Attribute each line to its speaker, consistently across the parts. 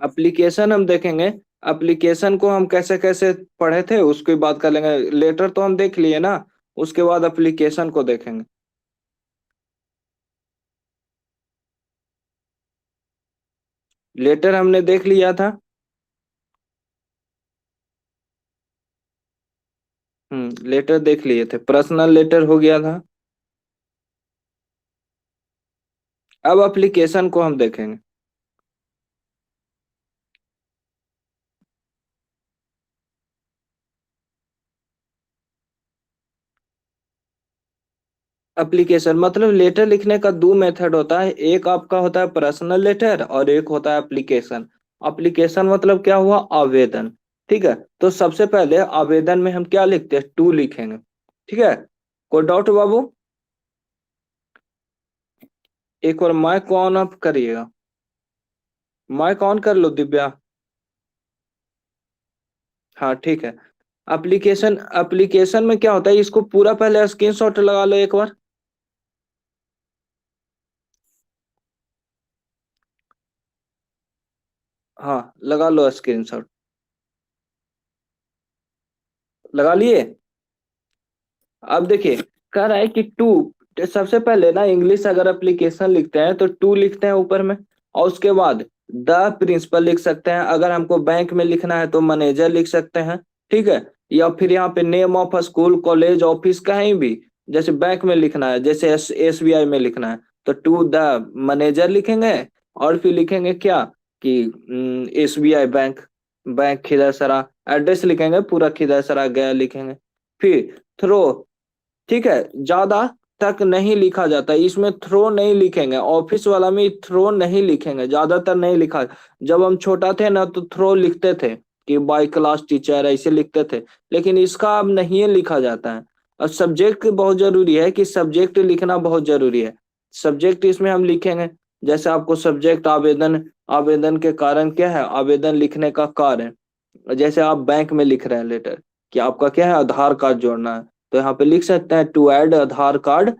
Speaker 1: Application हम देखेंगे। Application को हम कैसे कैसे पढ़े थे उसकी बात कर लेंगे। लेटर तो हम देख लिए ना, उसके बाद एप्लीकेशन को देखेंगे। लेटर हमने देख लिया था। लेटर देख लिए थे, पर्सनल लेटर हो गया था। अब एप्लीकेशन को हम देखेंगे। एप्लीकेशन मतलब लेटर लिखने का दो मेथड होता है, एक आपका होता है पर्सनल लेटर और एक होता है एप्लीकेशन। एप्लीकेशन मतलब क्या हुआ, आवेदन। ठीक है, तो सबसे पहले आवेदन में हम क्या लिखते हैं, टू लिखेंगे। ठीक है, कोई डाउट बाबू? एक और माइक ऑन अप करिएगा। माइक ऑन कर लो दिव्या। हाँ ठीक है। एप्लीकेशन एप्लीकेशन में क्या होता है, इसको पूरा पहले स्क्रीनशॉट लगा लो एक बार। हाँ, लगा लो स्क्रीनशॉट। लगा लिए? अब देखिए, कह रहा है कि टू, सबसे पहले ना इंग्लिश अगर एप्लीकेशन लिखते हैं तो टू लिखते हैं ऊपर में, और उसके बाद द प्रिंसिपल लिख सकते हैं। अगर हमको बैंक में लिखना है तो मैनेजर लिख सकते हैं। ठीक है, या फिर यहाँ पे name of school college office कहीं भी, जैसे बैंक में लिखना है, जैसे एसबीआई में लिखना है तो टू द मैनेजर लिखेंगे। और फिर लिखेंगे क्या कि एसबीआई बैंक, बैंक खिदरसरा, एड्रेस लिखेंगे पूरा खिदरसरा गया लिखेंगे। फिर थ्रो, ठीक है, ज्यादा तक नहीं लिखा जाता, इसमें थ्रो नहीं लिखेंगे, ऑफिस वाला में थ्रो नहीं लिखेंगे, ज्यादातर नहीं लिखा। जब हम छोटा थे ना तो थ्रो लिखते थे कि बाय क्लास टीचर ऐसे लिखते थे, लेकिन इसका अब नहीं लिखा जाता है। और सब्जेक्ट बहुत जरूरी है कि सब्जेक्ट लिखना बहुत जरूरी है। सब्जेक्ट इसमें हम लिखेंगे, जैसे आपको सब्जेक्ट आवेदन, आवेदन के कारण क्या है, आवेदन लिखने का कारण। जैसे आप बैंक में लिख रहे हैं लेटर कि आपका क्या है, आधार कार्ड जोड़ना है, तो यहाँ पे लिख सकते हैं to add Aadhaar card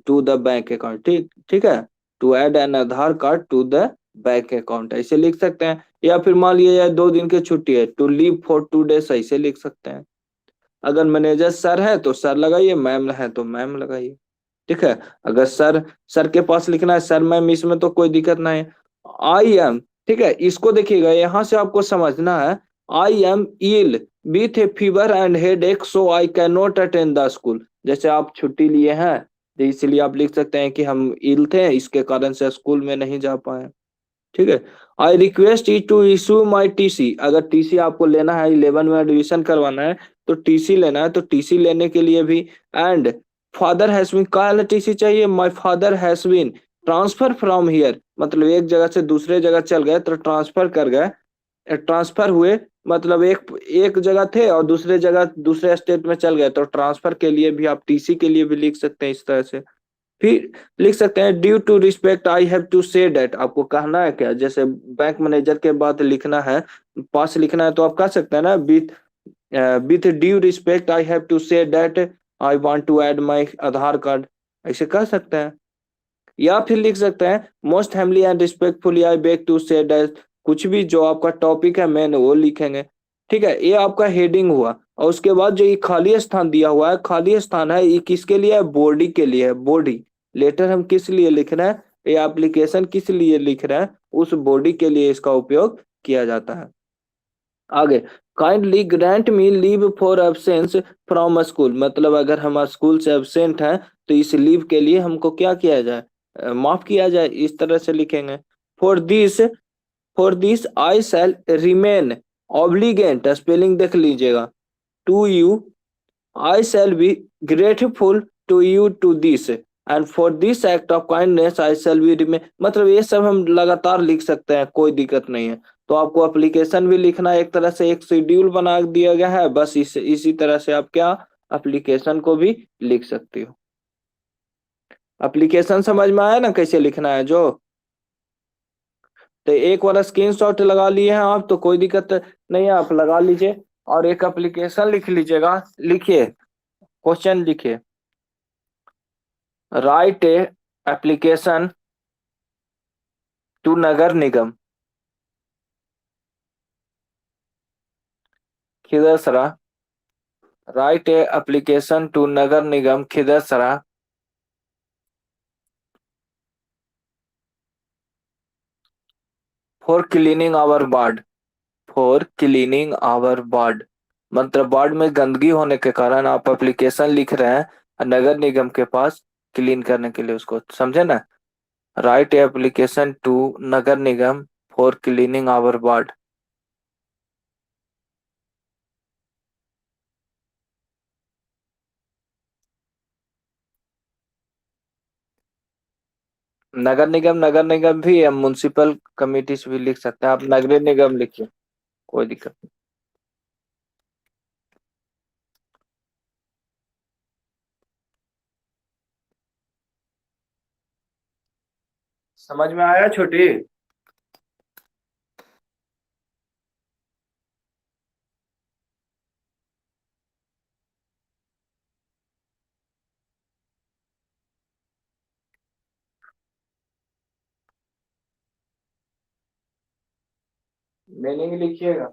Speaker 1: to the bank account. ठीक ठीक है, to add an Aadhaar card to the bank account ऐसे लिख सकते हैं। या फिर मान लिया जाए 2 दिन की छुट्टी है, टू लीव फॉर 2 डेज ऐसे लिख सकते हैं। अगर मैनेजर सर है तो सर लगाइए, मैम है तो मैम लगाइए। ठीक है, अगर सर, सर के पास लिखना है सर मैम, इसमें तो कोई दिक्कत नहीं है। आई एम, ठीक है, इसको देखिएगा, यहां से आपको समझना है। I am ill with a fever and headache, so I can not attend the school. जैसे आप छुट्टी लिए हैं तो इसलिए आप लिख सकते हैं कि हम इल थे, इसके कारण से स्कूल में नहीं जा पाए। ठीक है, I request you to issue my TC. अगर टीसी आपको लेना है, 11 में एडमिशन करवाना है तो टीसी लेना है, तो टीसी लेने के लिए भी। एंड फादर हैज बीन, कहा टीसी चाहिए, my father has been transfer from here, मतलब एक जगह से दूसरे जगह चल गए तो ट्रांसफर कर गए, ट्रांसफर हुए, मतलब एक एक जगह थे और दूसरे जगह दूसरे स्टेट में चल गए, तो ट्रांसफर के लिए भी आप टीसी के लिए भी लिख सकते हैं इस तरह से। फिर लिख सकते हैं due to respect I have to say date, आपको कहना है क्या, जैसे बैंक मैनेजर के बाद लिखना है, पास लिखना है, तो आप कह सकते हैं ना with, with due respect I have to say that I want to add my Aadhaar card, ऐसे कह सकते हैं। या फिर लिख सकते हैं most humbly and respectfully I beg to say that, कुछ भी जो आपका टॉपिक है मेन वो लिखेंगे। ठीक है, ये आपका हेडिंग हुआ। और उसके बाद जो ये खाली स्थान दिया हुआ है, खाली स्थान है, ये किसके लिए है, बॉडी के लिए है, बॉडी। लेटर हम किस लिए लिख रहे हैं, ये एप्लीकेशन किस लिए लिख रहे हैं, उस बॉडी के लिए इसका उपयोग किया जाता है। आगे, kindly grant me leave for absence from school, मतलब अगर हम स्कूल से एबसेंट हैं तो इस लीव के लिए हमको क्या किया जाए, माफ किया जाए, इस तरह से लिखेंगे। For this, for this I shall remain obliged, spelling देख लीजिएगा, to you, I shall be grateful to you to this, and for this act of kindness I shall be remain, मतलब ये सब हम लगातार लिख सकते हैं, कोई दिक्कत नहीं है। तो आपको एप्लीकेशन भी लिखना है, एक तरह से एक शेड्यूल बना दिया गया है, बस इसी तरह से आप क्या एप्लीकेशन को भी लिख सकते हो। एप्लीकेशन समझ में आया ना कैसे लिखना है जो? तो एक वाला स्क्रीनशॉट लगा लिए हैं आप तो कोई दिक्कत नहीं है, आप लगा लीजिए। और एक एप्लीकेशन लिख लीजिएगा, लिखिए, क्वेश्चन लिखिए, write a application to Nagar Nigam. Khidsara. Write a application to Nagar Nigam Khidsara for cleaning our ward. For cleaning our ward मतलब वार्ड में गंदगी होने के कारण आप एप्लीकेशन लिख रहे हैं नगर निगम के पास क्लीन करने के लिए, उसको समझे ना। Write application to Nagar Nigam for cleaning our ward. नगर निगम भी हम म्युनिसिपल कमिटी से भी लिख सकते हैं, आप नगरीय निगम लिखिए, कोई दिक्कत नहीं। समझ में आया छोटी। मीनिंग लिखिएगा।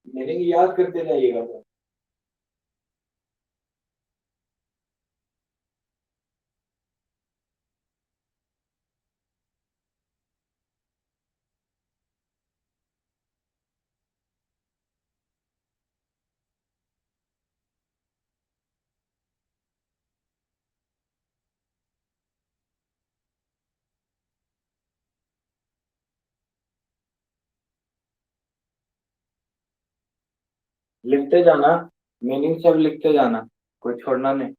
Speaker 1: मीनिंग याद करते जाइएगा। लिखते जाना, मीनिंग सब लिखते जाना, कोई छोड़ना नहीं।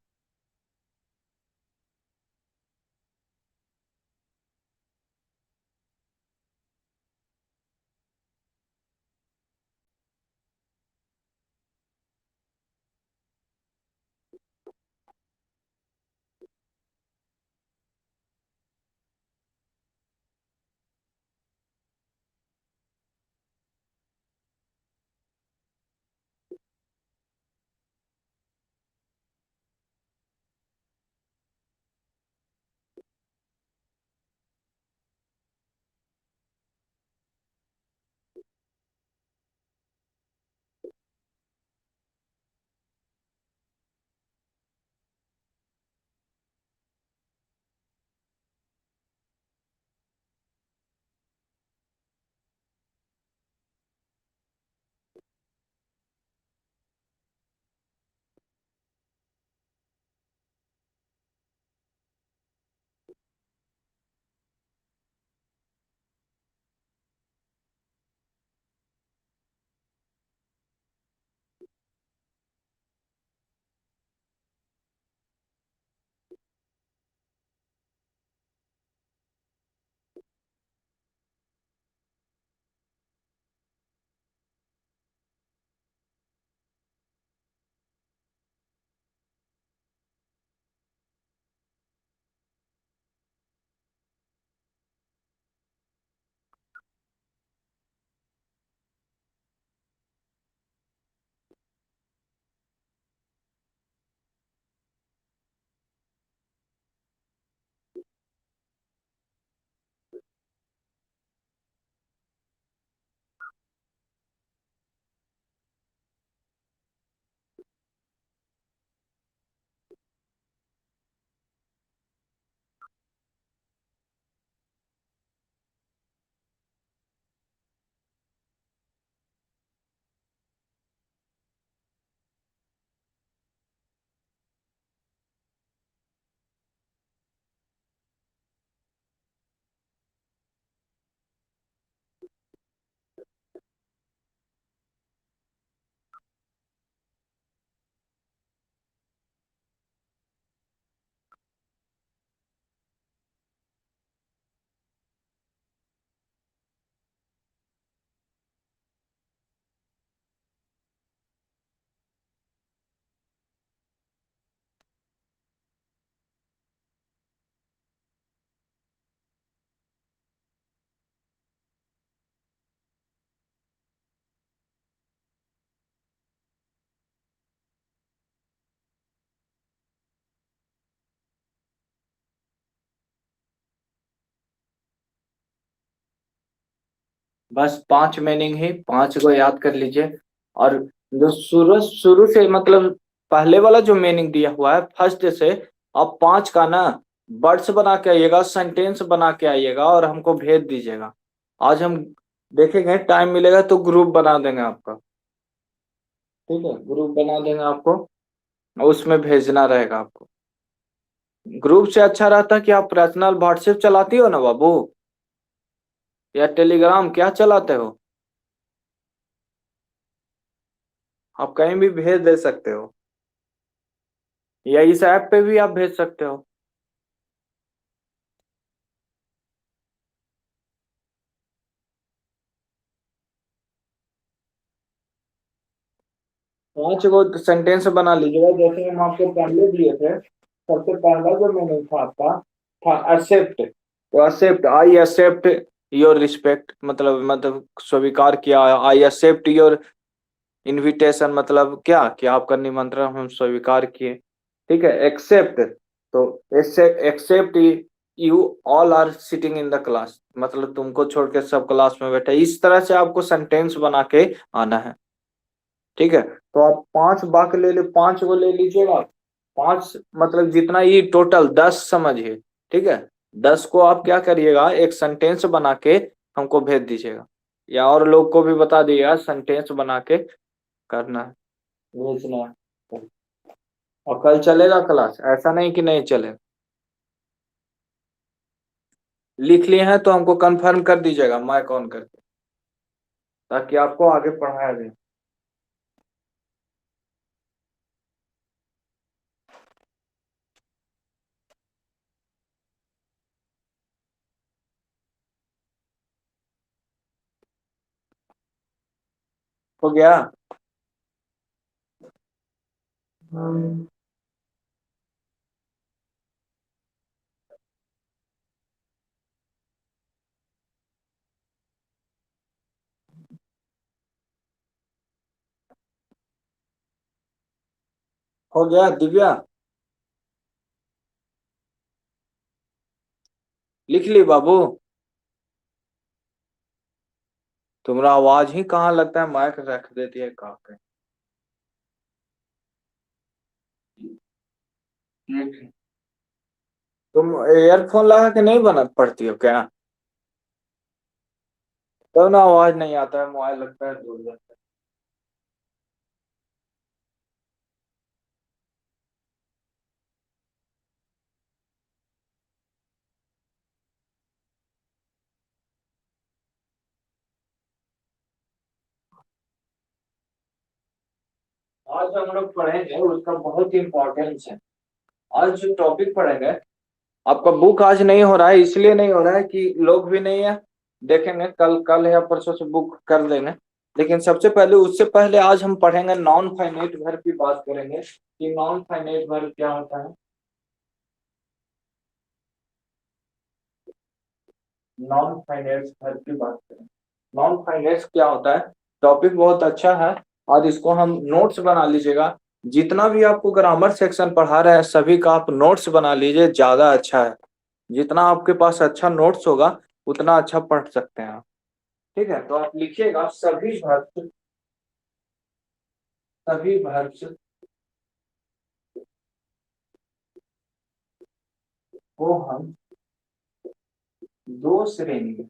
Speaker 1: बस 5 मीनिंग ही, 5 को याद कर लीजिए। और जो शुरू शुरू से मतलब पहले वाला जो मीनिंग दिया हुआ है फर्स्ट से, आप 5 का ना वर्ड्स बना के आइएगा, सेंटेंस बना के आइएगा और हमको भेज दीजिएगा। आज हम देखेंगे, टाइम मिलेगा तो ग्रुप बना देंगे आपका। ठीक है, ग्रुप बना देंगे आपको, उसमें भेजना रहेगा आपको। ग्रुप से अच्छा रहता कि आप पर्सनल व्हाट्सएप चलाती हो ना बाबू, या टेलीग्राम, क्या चलाते हो? आप कहीं भी भेज दे सकते हो, या इस ऐप पे भी आप भेज सकते हो। 5 को सेंटेंस बना लीजिएगा, जैसे हम आपको पहले दिए थे। सबसे पहला जो मैंने था आपका था एक्सेप्ट। तो accept, I accept your respect, मतलब स्वीकार किया। आई एक्सेप्ट योर इनविटेशन, मतलब क्या कि आपका निमंत्रण हम स्वीकार किए। ठीक है, एक्सेप्ट। तो accept you all are sitting in the class, मतलब तुमको छोड़ के सब क्लास में बैठे। इस तरह से आपको सेंटेंस बना के आना है। ठीक है, तो आप 5 वाक्य ले 5 को ले लीजिएगा। 5 मतलब जितना ये टोटल 10 समझिए। ठीक है, 10 को आप क्या करिएगा, एक सेंटेंस बना के हमको भेज दीजिएगा, या और लोग को भी बता दिएगा सेंटेंस बना के करना है, भेजना है। और कल चलेगा क्लास, ऐसा नहीं कि नहीं चलेगा। लिख लिए हैं तो हमको कंफर्म कर दीजिएगा माइक ऑन करके, ताकि आपको आगे पढ़ाया जाए। हो गया? हो गया दिव्या? लिख ली बाबू? तुम्हारा आवाज ही कहाँ लगता है, माइक रख देती है कहाँ पे। ठीक। तुम ईयरफोन लगा के नहीं बना पढ़ती हो क्या? तो ना आवाज नहीं आता है, मोबाइल लगता है दूर जाता है। आज हम लोग पढ़ेंगे, उसका बहुत इंपॉर्टेंस है। आज जो टॉपिक पढ़ेंगे, आपका बुक आज नहीं हो रहा है, इसलिए नहीं हो रहा है कि लोग भी नहीं है। देखेंगे कल, कल या परसों से बुक कर देंगे। लेकिन सबसे पहले, उससे पहले आज हम पढ़ेंगे नॉन फाइनाइट वर्ब की बात करेंगे कि नॉन फाइनाइट वर्ब क्या होता है। नॉन फाइनेंस घर की बात करें, नॉन फाइनेंस क्या होता है। टॉपिक बहुत अच्छा है, और इसको हम नोट्स बना लीजिएगा। जितना भी आपको ग्रामर सेक्शन पढ़ा रहे हैं सभी का आप नोट्स बना लीजिए, ज्यादा अच्छा है। जितना आपके पास अच्छा नोट्स होगा उतना अच्छा पढ़ सकते हैं आप। ठीक है, तो आप लिखिएगा सभी verbs को हम दो श्रेणी में,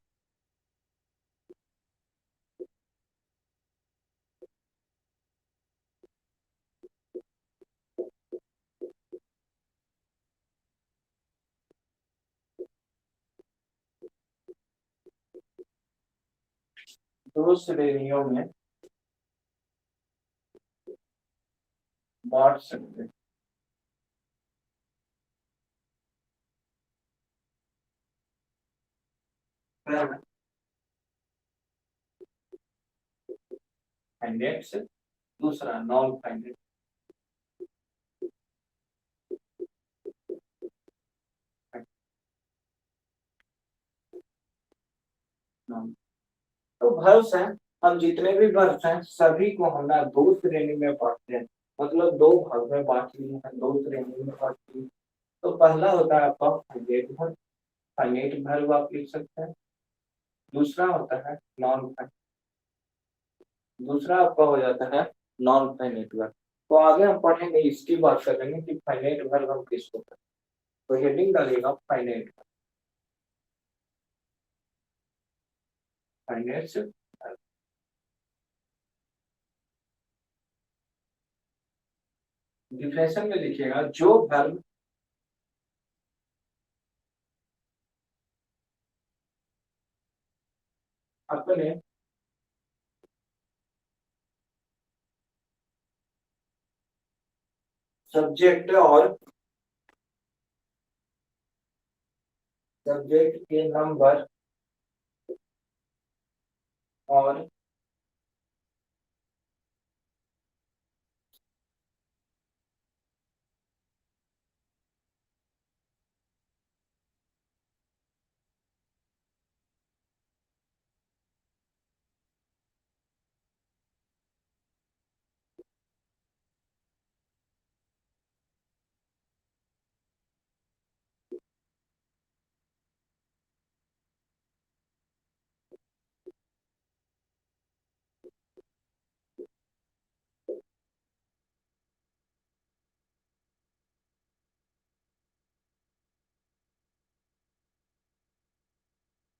Speaker 1: दो श्रेणियों में बांट सकते हैं। पहला फाइनेंस, दूसरा नॉन फाइनेंस। तो भर्स हैं, हम जितने भी भर्स हैं सभी को हम ना दो श्रेणी में बांटते हैं। मतलब दो भाग में बांट लिए हैं, दो श्रेणी में बांट लिए। तो पहला होता है आपका फाइनेट भर्ब। फाइनेट भर्ब आप लिख सकते हैं। दूसरा होता है नॉन, दूसरा आपका हो जाता है नॉन फाइनाइट वर्ब। तो आगे हम पढ़ेंगे, इसकी बात करेंगे कि फाइनाइट वर्ब हम किसको कहते हैं। तो हेडिंग डालिएगा फाइनाइट, फाइनाइट से डिफिनेशन में लिखिएगा, जो वर्ब अपने सब्जेक्ट और सब्जेक्ट के नंबर और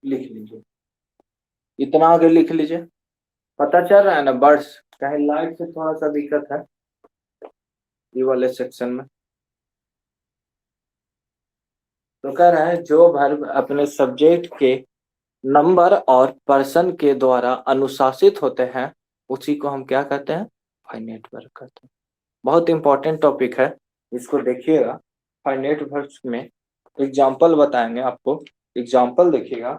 Speaker 1: लिख लीजिए, इतना आगे लिख लीजिए। पता चल रहा है ना बर्ड्स, चाहे लाइट से थोड़ा सा दिक्कत है ये वाले सेक्शन में। तो कह रहा है जो वर्ब अपने सब्जेक्ट के नंबर और पर्सन के द्वारा अनुशासित होते हैं उसी को हम क्या कहते हैं, फाइनाइट वर्ब कहते हैं। बहुत इंपॉर्टेंट टॉपिक है, इसको देखिएगा। फाइनाइट वर्ब्स में एग्जाम्पल बताएंगे आपको, एग्जाम्पल देखिएगा।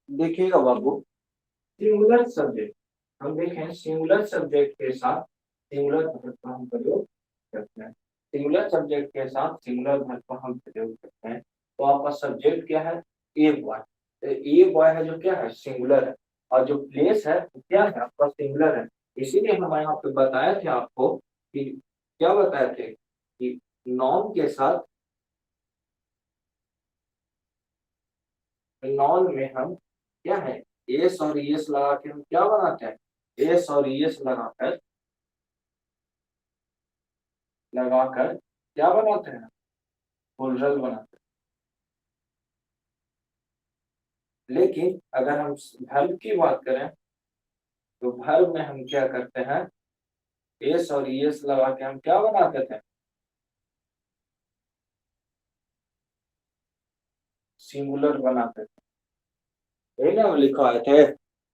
Speaker 1: देखिएगा बाबू, सिंगुलर सब्जेक्ट, हम देखें सिंगुलर सब्जेक्ट के साथ सिंगुलर वर्ब का हम प्रयोग करते हैं। सिंगुलर सब्जेक्ट के साथ सिंगुलर वर्ब का हम प्रयोग करते हैं। तो आपका सब्जेक्ट क्या है, ए बॉय। तो ए बॉय है जो क्या है, सिंगुलर है। और जो प्लेस है वो क्या है, आपका सिंगुलर है। इसीलिए हम यहाँ पे बताए थे आपको कि क्या बताए थे कि नॉन के साथ, नॉन में हम क्या है, एस और ईएस लगा के हम क्या बनाते हैं, एस और ईएस लगाकर क्या बनाते हैं, प्लुरल बनाते हैं। लेकिन अगर हम वर्ब की बात करें तो वर्ब में हम क्या करते हैं, एस और ईएस लगा के हम क्या बनाते थे, सिंगुलर बनाते थे। यही ना हम लिखवाए थे,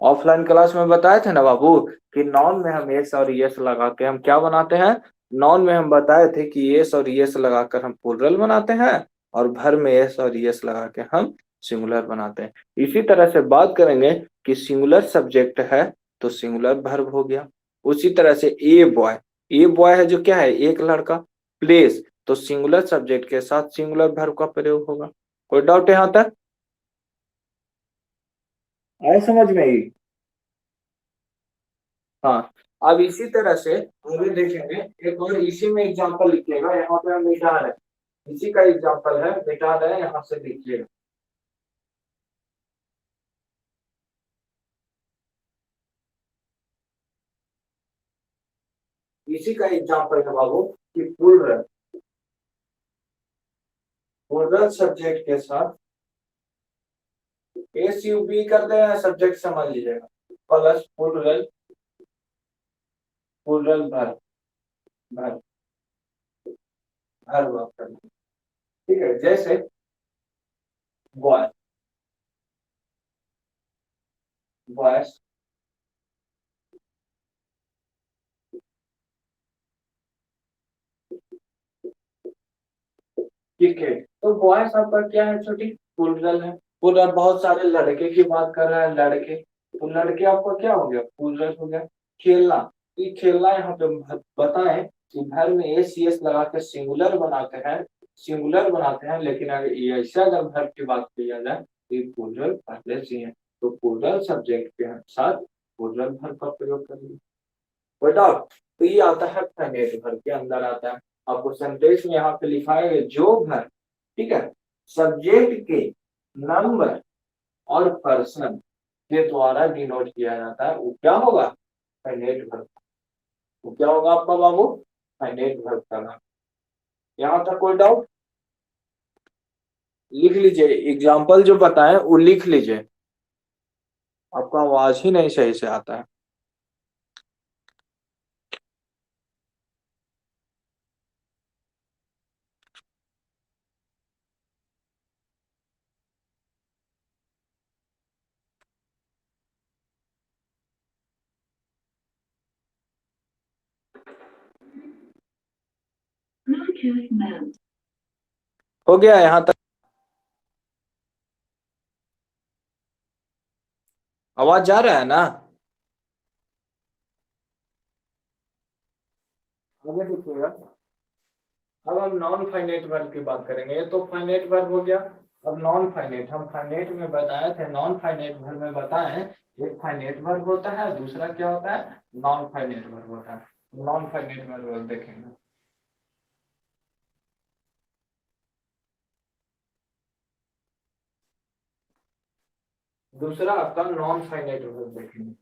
Speaker 1: ऑफलाइन क्लास में बताए थे ना बाबू कि नॉन में हम एस और ईएस लगा के हम क्या बनाते हैं। नॉन में हम बताए थे कि एस और ईएस लगाकर हम प्लुरल बनाते हैं, और वर्ब में एस और ईएस लगा के हम सिंगुलर बनाते हैं। इसी तरह से बात करेंगे कि सिंगुलर सब्जेक्ट है तो सिंगुलर वर्ब हो गया। उसी तरह से ए बॉय, ए बॉय है जो क्या है, एक लड़का। प्लेस, तो सिंगुलर सब्जेक्ट के साथ सिंगुलर वर्ब का प्रयोग होगा। कोई डाउट यहाँ तक आए समझ में ही। हाँ, अब इसी तरह से आगे देखेंगे, एक और इसी में एग्जांपल लिखिएगा, यहाँ पे हम मिटा रहे हैं, इसी का एग्जांपल है, मिटा रहे हैं, यहाँ से लिखिएगा। इसी का एग्जांपल है बाबू कि प्लुरल, प्लुरल सब्जेक्ट के साथ एस यू बी कर दे हैं, सब्जेक्ट समझ लीजिएगा, plus plural, plural verb, verb, verb आप कर दीजिए। ठीक है, जैसे बॉय, बॉयज, क्रिकेट। तो बॉयज आपका क्या है छोटी, प्लूरल है। पूरा बहुत सारे लड़के की बात कर रहा है, लड़के, तो लड़के आपका क्या हो गया, प्लूरल हो गया। खेलना, ये खेलना यहाँ पे बताएं कि घर में एस सी एस लगा के सिंगुलर बनाते हैं, सिंगुलर बनाते हैं, लेकिन अगर ये ऐसे अगर वर्ब की बात किया जाए तो ये प्लूरल पहले से है, तो प्लूरल सब्जेक्ट के साथ प्लूरल वर्ब का प्रयोग करिए। बेटा, तो ये आता है फाइनेट वर्ब के अंदर आता है। आपको सेंटेंस में यहाँ पे लिखा है जो वर्ब, ठीक है, सब्जेक्ट के नंबर और पर्सन के द्वारा डिनोट किया जाता है, वो क्या होगा, फाइनेट वर्ब। वो क्या होगा आपका बाबू, फाइनेट वर्ब का नाम। यहाँ तक कोई डाउट, लिख लीजिए, एग्जाम्पल जो बताएं वो लिख लीजिए। आपका आवाज ही नहीं सही से आता है। हो गया यहाँ तक, आवाज जा रहा है ना। आगे देखिएगा, अब हम नॉन फाइनेट वर्ब की बात करेंगे। ये तो फाइनेट वर्ब हो गया। अब नॉन फाइनेट, हम फाइनेट में बताए थे, नॉन फाइनेट वर्ब में बताएं, एक फाइनेट वर्ब होता है, दूसरा क्या होता है, नॉन फाइनेट वर्ब होता है। नॉन फाइनेट वर्ब देखेंगे, दूसरा आपका नॉन फाइनेट वर्ब देखेंगे।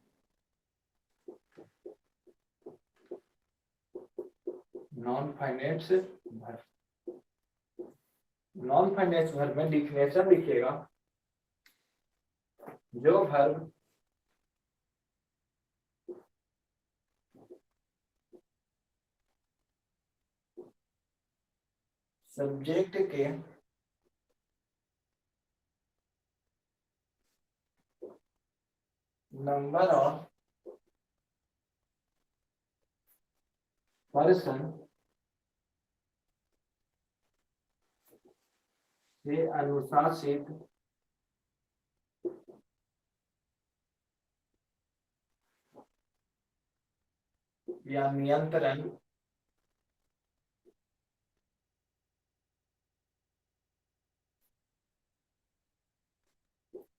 Speaker 1: Non finite verb, non finite verb में डिफिनेशन लिखिएगा, जो वर्ब सब्जेक्ट के नंबर और पर्सन से अनुशासित या नियंत्रण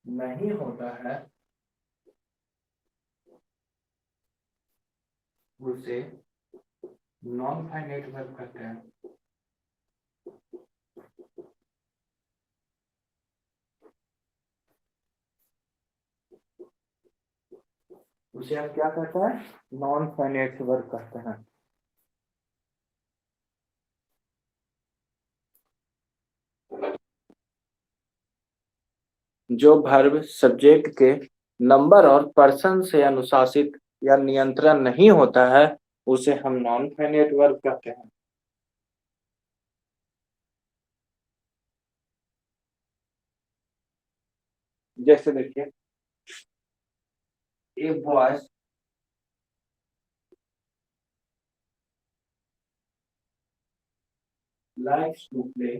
Speaker 1: नहीं होता है, उसे नॉन फाइनेट वर्ब कहते हैं। उसे हम क्या कहते हैं, नॉन फाइनेट वर्ब कहते हैं। जो वर्ब सब्जेक्ट के नंबर और पर्सन से अनुशासित या नियंत्रण नहीं होता है, उसे हम नॉन फाइनेट वर्ब कहते हैं। जैसे देखिए, a boys likes to play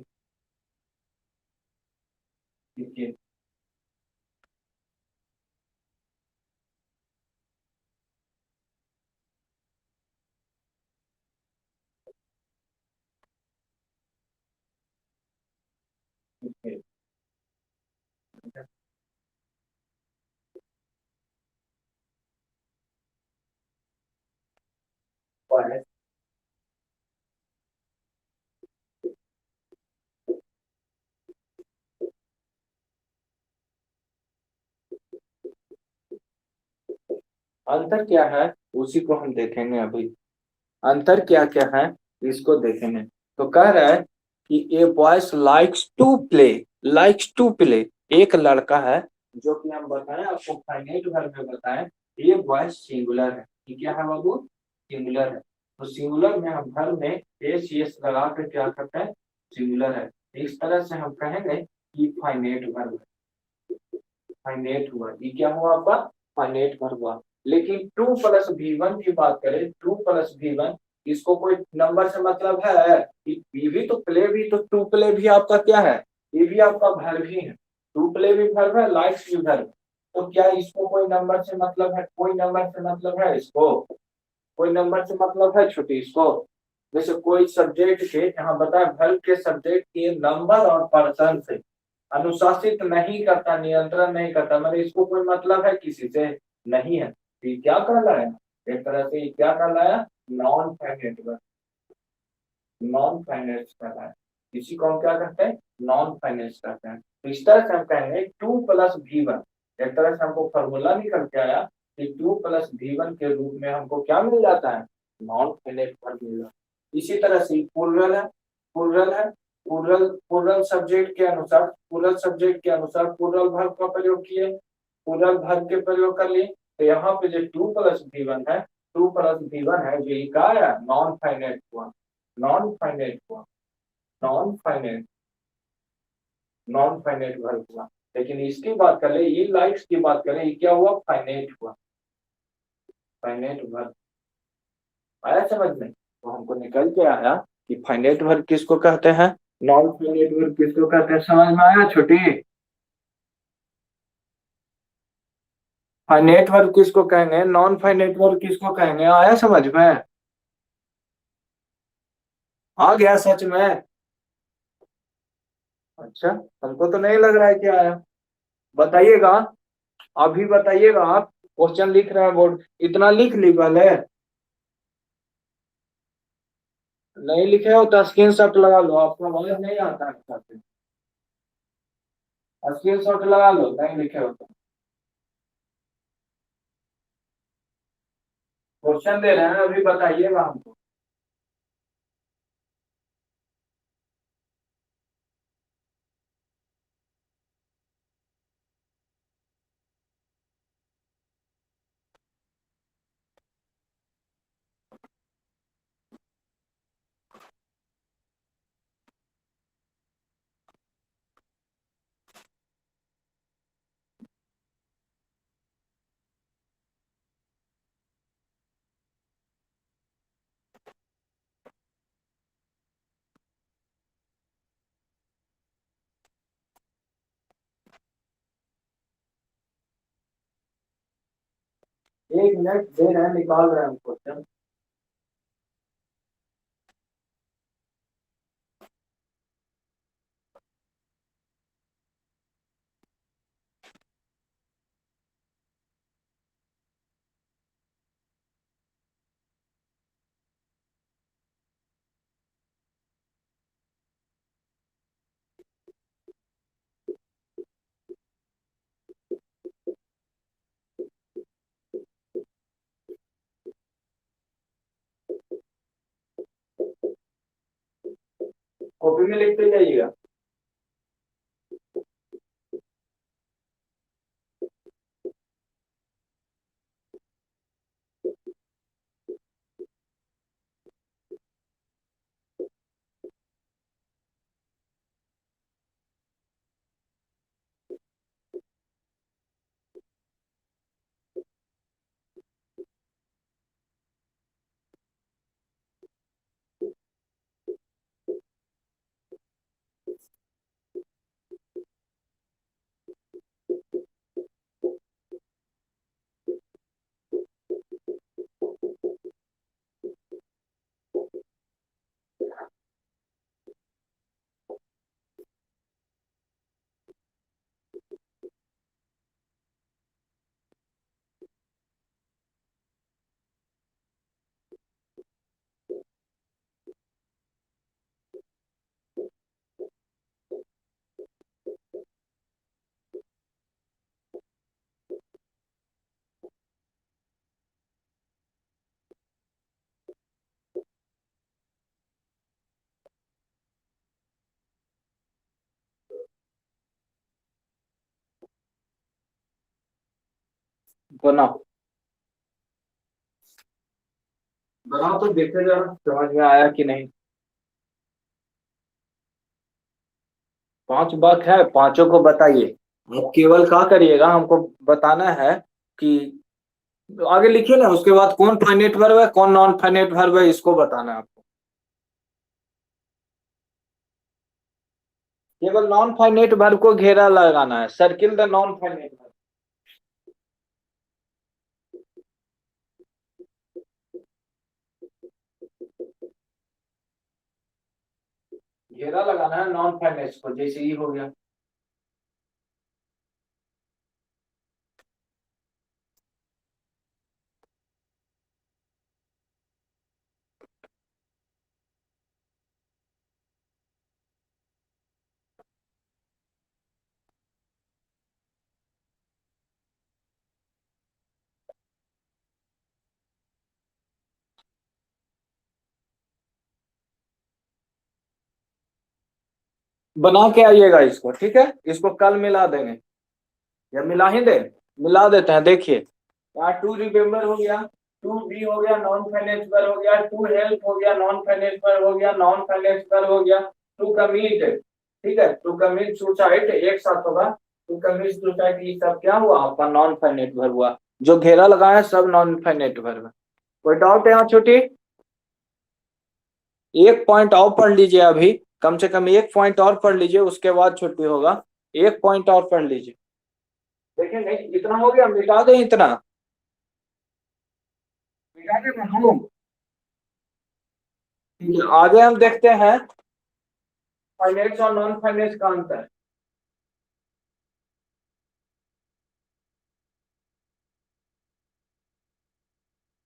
Speaker 1: cricket. अंतर क्या है, उसी को हम देखेंगे अभी। अंतर क्या क्या है, इसको देखेंगे। तो कह रहा है कि a boys likes to play, likes to play, एक लड़का है, जो कि हम बताएं आपको फाइनेट वर्ब में बताएं, ए बॉयज सिंगुलर है। ये क्या है बाबू, सिंगुलर है। तो सिंगुलर में हम घर में एस एस लगा कर क्या करते हैं, सिंगुलर है। इस तरह से हम कहेंगे कि फाइनेट वर्ब, फाइनेट हुआ, ये क्या हुआ आपका, फाइनेट वर्ब हुआ। लेकिन टू प्लस वी वन की बात करें, टू प्लस वी वन, इसको कोई नंबर से मतलब है कि भी तो प्ले भी तो टू प्ले भी आपका क्या है, ये भी आपका वर्ब ही है। टू प्ले भी वर्ब है, लाइक्स भी वर्ब। तो क्या इसको कोई नंबर से मतलब है, कोई नंबर से मतलब है इसको, कोई नंबर से मतलब है छुट्टी इसको। जैसे कोई सब्जेक्ट के यहाँ बताए वर्ब के सब्जेक्ट के नंबर और पर्सन से अनुशासित नहीं करता, नियंत्रण नहीं करता, मतलब इसको कोई मतलब है किसी से नहीं है। तो ये क्या कहलाया, एक तरह से ये क्या कहलाया, non finite verb, non finite कहलाया। इसी को हम क्या कहते हैं, नॉन फाइनेट कहते हैं। तो इस तरह से हम कहेंगे टू प्लस वी वन, एक तरह से हमको फॉर्मूला निकल के आया कि टू प्लस वी वन के रूप में हमको क्या मिल जाता है, नॉन फाइनेट वर्ब मिल जाता है। इसी तरह से प्लूरल है, प्लूरल है, प्लूरल, प्लूरल सब्जेक्ट के अनुसार, प्लूरल सब्जेक्ट के अनुसार प्लूरल वर्ब का प्रयोग किए, प्लूरल वर्ब के प्रयोग कर लिए। तो यहाँ पे जो टू प्लस वी वन है, टू प्लस वी वन है, ये क्या है, नॉन फाइनेट हुआ, नॉन फाइनेट हुआ, non finite, non finite verb हुआ। लेकिन इसकी बात करें, ये लाइक्स की बात करें, ये क्या हुआ, फाइनेट हुआ, फाइनेट वर्ब। आया समझ में, तो हमको निकल के आया कि फाइनेट वर्ब किसको कहते हैं, नॉन फाइनेट वर्ब किसको कहते हैं, समझ में आया छोटी। फाइनेट वर्ब किसको कहेंगे, नॉन फाइनेट वर्ब किसको कहेंगे, आया समझ में, आ गया सच में। अच्छा, हमको तो नहीं लग रहा है कि आया। बताइएगा, अभी बताइएगा आप, क्वेश्चन लिख रहे हैं बोर्ड, इतना लिख ली पहले, नहीं लिखे हो तो स्क्रीन शॉट लगा लो, आपको आवाज नहीं आता है अच्छा से, स्क्रीन शॉट लगा लो नहीं लिखे हो तो। क्वेश्चन दे रहे हैं अभी, बताइएगा हमको। एक मिनट दे रहे हैं, निकाल रहे हैं क्वेश्चन। कॉपी में लिखते जाइएगा। बनाओ, बनाओ तो देखे जरा समझ में आया कि नहीं। पांच बात है, पांचों को बताइए। आप केवल क्या करिएगा, हमको बताना है कि आगे लिखिए ना, उसके बाद कौन फाइनेट वर्ब है कौन नॉन फाइनेट वर्ब है इसको बताना है आपको। केवल नॉन फाइनेट वर्ब को घेरा लगाना है, circle the non finite verb. घेरा लगाना है नॉन फाइनेट को, जैसे ये हो गया। बना के आइएगा इसको, ठीक है, इसको कल मिला देंगे या मिला ही दे, मिला देते हैं। देखिए यहाँ टू रिमेम्बर हो गया, टू बी हो गया, नॉन फाइनेंस पर हो गया, टू हेल्प हो गया, नॉन फाइनेंस पर हो गया, नॉन फाइनेंस पर हो गया, टू कमिट, ठीक है, टू कमिट सुसाइड एक साथ होगा, टू कमिट सुसाइड, ये सब क्या हुआ आपका नॉन फाइनेट वर्ब हुआ। जो घेरा लगाया सब नॉन फाइनेट वर्ब है। कोई डाउट है यहाँ छोटी? एक पॉइंट और पढ़ लीजिए अभी, कम से कम एक पॉइंट और पढ़ लीजिए, उसके बाद छुट्टी होगा। एक पॉइंट और पढ़ लीजिए। देखिए नहीं इतना हो गया, मिटा दें इतना, मिटा दें ना हम। ठीक है, आगे हम देखते हैं फाइनेंस और नॉन फाइनेंस का अंतर।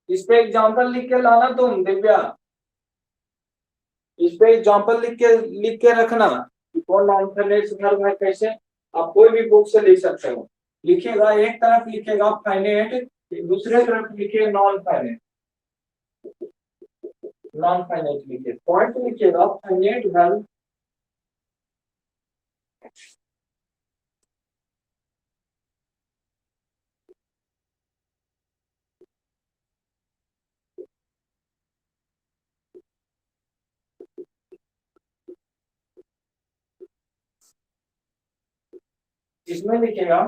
Speaker 1: इस पे एग्जांपल लिख के लाना तुम दिव्या, इस पे एग्जांपल लिख के रखना कि कौन नॉन फाइनेंस वर्ब है कैसे। आप कोई भी बुक से लिख सकते हो। लिखिएगा, एक तरफ लिखिएगा फाइनेट, दूसरे तरफ लिखिए नॉन फाइनेंस। नॉन फाइनेंस लिखिए, पॉइंट लिखिएगा फाइनेट वर्ब। इसमें लिखिएगा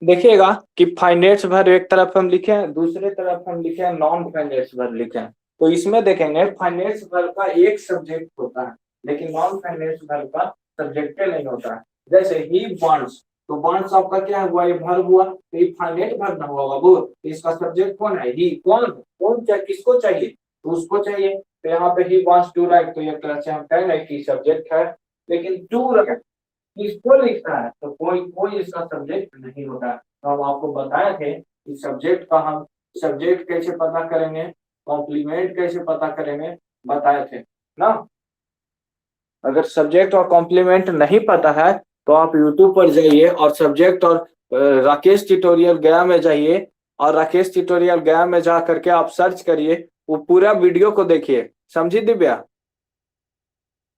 Speaker 1: देखिएगा कि फाइनेंस वर्ब एक तरफ हम लिखे हैं, दूसरे तरफ हम लिखे हैं नॉन फाइनेंस वर्ब लिखे हैं। तो इसमें देखेंगे फाइनेंस वर्ब का एक सब्जेक्ट होता है, लेकिन नॉन फाइनेंस वर्ब का सब्जेक्ट नहीं होता है। जैसे ही बॉन्ड्स, तो बॉन्ड्स आपका क्या हुआ, ये वर्ब हुआ, तो ये फाइनेंस वर्ब ना हुआ बाबू, तो इसका सब्जेक्ट कौन है, ही। कौन कौन किसको चाहिए, तो उसको चाहिए। तो यहाँ पे ही वॉन्ट्स टू राइट, तो एक तरह से हम कह रहे हैं कि सब्जेक्ट है, लेकिन टू राइट किसको लिखता है, तो कोई कोई इसका सब्जेक्ट नहीं होता है। तो हम आपको बताए थे कि सब्जेक्ट का हम सब्जेक्ट कैसे पता करेंगे, कॉम्प्लीमेंट कैसे पता करेंगे, बताए थे ना। अगर सब्जेक्ट और कॉम्प्लीमेंट नहीं पता है तो आप यूट्यूब पर जाइए और सब्जेक्ट और राकेश ट्यूटोरियल गया में जाइए, और राकेश ट्यूटोरियल गया में जा करके आप सर्च करिए, वो पूरा वीडियो को देखिए। समझी दिव्या?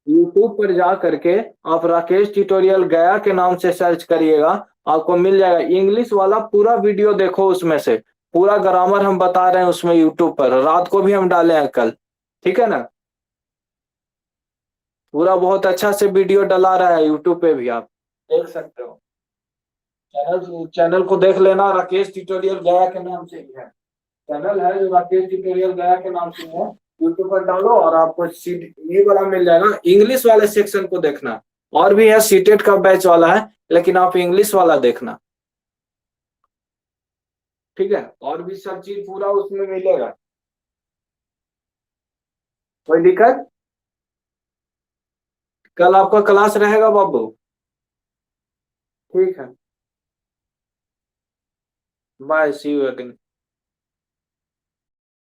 Speaker 1: यूट्यूब पर जा करके आप राकेश ट्यूटोरियल गया के नाम से सर्च करिएगा, आपको मिल जाएगा। इंग्लिश वाला पूरा वीडियो देखो, उसमें से पूरा ग्रामर हम बता रहे हैं उसमें, यूट्यूब पर रात को भी हम डाले हैं कल, ठीक है ना। पूरा बहुत अच्छा से वीडियो डला रहा है यूट्यूब पे भी, आप देख सकते हो। चैनल चैनल को देख लेना, राकेश ट्यूटोरियल गया के नाम से ही है। चैनल है जो राकेश ट्यूटोरियल गया के नाम से है, यूट्यूब पर डालो और आपको ये वाला मिल जाएगा। इंग्लिश वाले सेक्शन को देखना, और भी है सीटेट का बैच वाला है, लेकिन आप इंग्लिश वाला देखना। ठीक है, और भी सब चीज पूरा उसमें मिलेगा। कोई दिक्कत? कल आपका क्लास रहेगा बाबू? ठीक है, बाय, सी यू अगेन।